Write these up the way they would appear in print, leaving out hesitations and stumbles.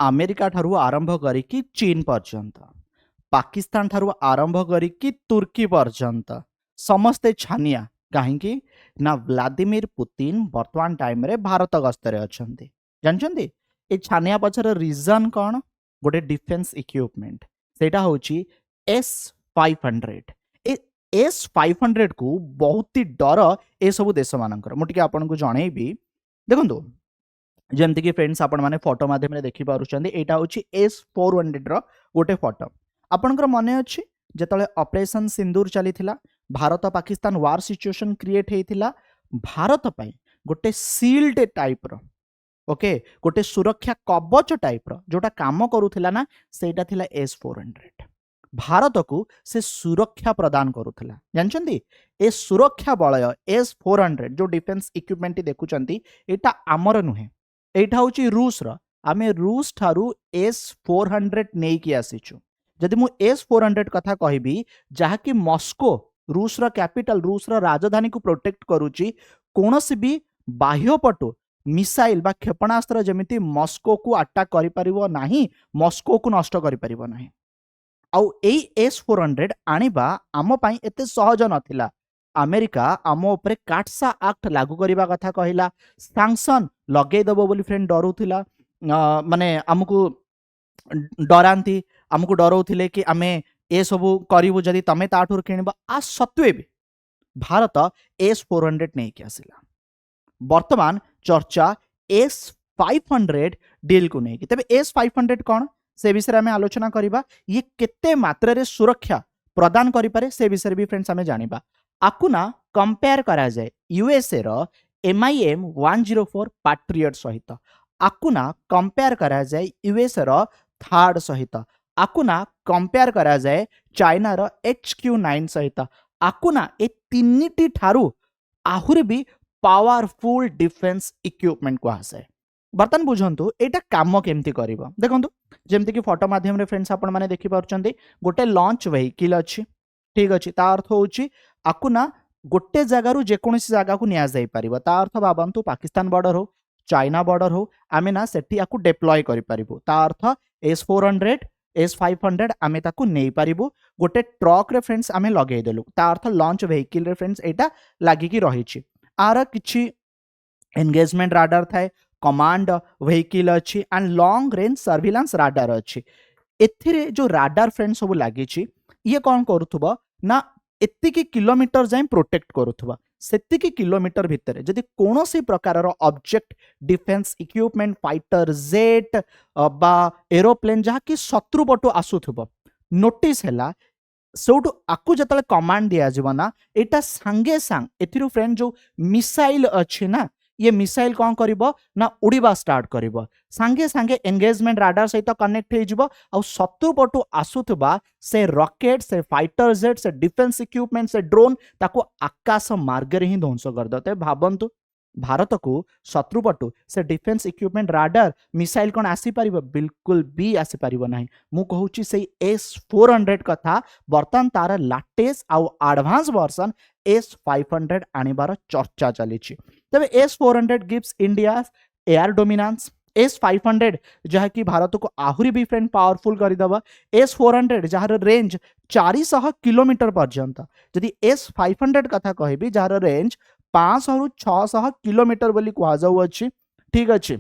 America ठारू आरंभ करिकी चीन पर्यंत पाकिस्तान ठारू आरंभ करिकी तुर्की पर्यंत समस्ते छानिया कहीं ना व्लादिमीर पुतिन वर्तमान टाइम रे भारत गस्तरे अछंती जानछंती ए छानिया पछर रीजन कौन गोटे डिफेंस इक्विपमेंट सेटा होची S-500 ए S-500 को बहुत ही डर ए सब देश मानकर मुझे आपन को जनइबी देखो जमती कि फ्रेंड्स आपण माने फोटो माध्यम देखि पारुछंदी एटा होची S-400 रो गोटे फोटो आपनकर मने अछि जेतले ऑपरेशन सिंदूर चलीथिला भारत पाकिस्तान वार सिचुएशन क्रिएट हेतिला भारत पई गोटे सील्ड टाइप रो ओके गोटे सुरक्षा कवच टाइप रो जोटा काम करूथिला ना सेटा थिला S-400 भारत को से सुरक्षा प्रदान करूथिला जानछंती ए सुरक्षा बलय S-400 जो डिफेंस इक्विपमेंट देखुचंती एटा आमर नुहे एटा होची रूस रो आमे रूस ठारू S-400 नेई कि आसीछु जदि मु S-400 कथा कहबी जहा कि मॉस्को रूस रो कैपिटल रूस रो राजधानी को प्रोटेक्ट करूची कोनोसी भी बाह्य पटु मिसाइल बा क्षेपणास्त्र जमिति मॉस्को को अटैक करि परिबो नाही मॉस्को को नष्ट करि परिबो नाही आउ एई S-400 आनिबा आम पई एते सहज नथिला अमेरिका आम उपरे काटसा एक्ट लागू करबा कथा कहिला सैंक्शन लगे दबो बोली फ्रेंड डरुथिला माने हमकु डरांती हमकु डरौथिले कि आमे ए सबु करिवु जदि तमे ताठुर किनिबा आ सत्वे भी भारत S-400 नै कि आसिला वर्तमान चर्चा S-500 डील को नै कि तबे S-500 कोन से विषय में आलोचना करिबा ये केते मात्रा रे सुरक्षा प्रदान करि पारे से विषय भी फ्रेंड्स हमें जानिबा आकुना कंपेयर करा जाए यूएसए रो MIM-104 पैट्रियट सहित आकुना कंपेयर करा जाए यूएसए रो थर्ड सहित आकुना कंपेयर करा जाए चाइना रो HQ-9 सहित आकुना ए तीनिटी ठारू आहुरी भी पावरफुल डिफेंस इक्विपमेंट को आसे बर्तन बुझंतु एटा काम केमती करिवो देखंतु जेमती कि फोटो माध्यम रे फ्रेंड्स आपण माने देखि पारुचंदी गोटे लॉन्च व्हीकल अछि ठीक अछि ता अर्थ होची आकुना गोटे जगारू जेकोसी जगह को निया जाई परिबो ता अर्थ भाबंतु पाकिस्तान बॉर्डर हो चाइना बॉर्डर हो आमे ना सेठी आकु डिप्लॉय करि परिबो ता अर्थ S-400 S-500 आमे ताकु नै परिबो गोटे ट्रक रे फ्रेंड्स आमे लगेई देलु ता अर्थ लॉन्च व्हीकल रे फ्रेंड्स एटा लागि कि रहिछि आर किछि एंगेजमेंट राडार थाए कमांड व्हीकल अच्छी and long range surveillance radar अच्छी एथिरे जो राडार फ्रेंड्स सब लागिछि ये कौन करूथबो ना एतिकी किलोमीटर जाए प्रोटेक्ट करूथबा सेतिकी किलोमीटर भितर जदि कोनोसी प्रकार रो object defence equipment fighter jet बा एरोप्लेन जहा कि शत्रु पटु आसुथबो नोटिस हैला सोटू आकु जतले कमांड दिया जीव ना एटा सांगे सांग एथिरु फ्रेंड जो मिसाइल अच्छी ना ये मिसाइल कौन करिवो ना उड़ीबा स्टार्ट करिवो सांगे सांगे एंगेजमेंट राडार सहित कनेक्ट हे जिवो आ शत्रु पटु आसुथबा से रॉकेट से फाइटर जेट से डिफेंस इक्विपमेंट से ड्रोन ताको आकाश मार्ग रे ही ध्वंस कर दते भाबंतु भारत को शत्रु पटु से डिफेंस इक्विपमेंट राडार मिसाइल कौन आसी परिबो बिल्कुल भी आसी परिबो नाही मु कहूची से S-400 कथा बर्तन तार लेटेस्ट आउ एडवांस वर्जन S-500 आनिबार चर्चा चलीछि तबे S-400 gives India air dominance S-500 जहा कि भारत को आहुरी भी फ्रेंड पावरफुल करदबा S-400 जार रेंज 400 किलोमीटर पर्यंत जदि S-500 कथा कहबी जार रेंज 500 रु 600 किलोमीटर बोली कहा जाउ अछि ठीक अछि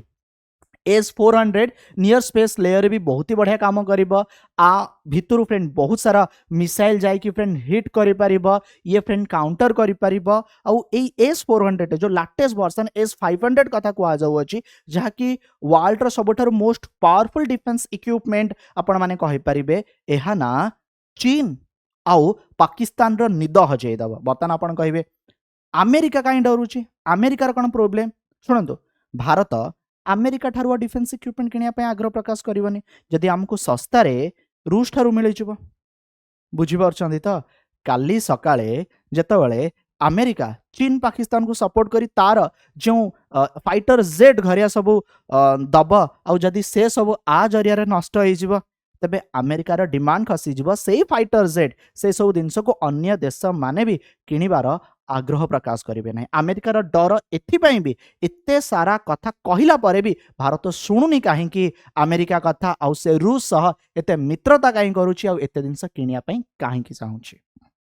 S-400 नियर स्पेस लेयर भी बहुत ही बढ़िया काम करिबो आ भितरु फ्रेंड बहुत सारा मिसाइल जाय कि फ्रेंड हिट करि परिबो ये फ्रेंड काउंटर करि परिबो आ एई S-400 जो लेटेस्ट वर्जन S-500 कथा कहा जाउ अछि जहा कि वर्ल्ड रो सबठार मोस्ट पावरफुल डिफेंस इक्विपमेंट आपण माने कहि परिबे एहा ना चीन आउ पाकिस्तान रो निद हजै दबो बर्तन आपण कहिबे अमेरिका कहीं डरुची अमेरिकार कौन प्रोब्लेम शुणु भारत अमेरिका ठारू डिफेंस इक्विपमेंट किनिया आग्रह प्रकाश करबनी जदि हमको सस्तारे रूस ठारू मिल जिवो बुझिपारछंती तो काली सकाळे जेतबेले अमेरिका चीन पाकिस्तान को सपोर्ट करी तार जो फाइटर जेट घरिया सब दब आ जदि से सब आ जरिया रे नष्ट हो जिवो तबे अमेरिकार डिमांड खसी जिवो सेही फाइटर जेट से सब जिनस को अन्य देश माने भी किनिबार ଆଗ୍ରହ ପ୍ରକାଶ କରିବେ ନାହିଁ। ଆମେରିକାର ଡର ଏଥିପାଇଁ ବି ଏତେ ସାରା କଥା କହିଲା ପରେ ବି ଭାରତ ଶୁଣୁନି କାହିଁକି ଆମେରିକା କଥା, ଆଉ ସେ ରୁଷ ସହ ଏତେ ମିତ୍ରତା କାହିଁ କରୁଛି, ଆଉ ଏତେ ଜିନିଷ କିଣିବା ପାଇଁ କାହିଁକି ଚାହୁଁଛି।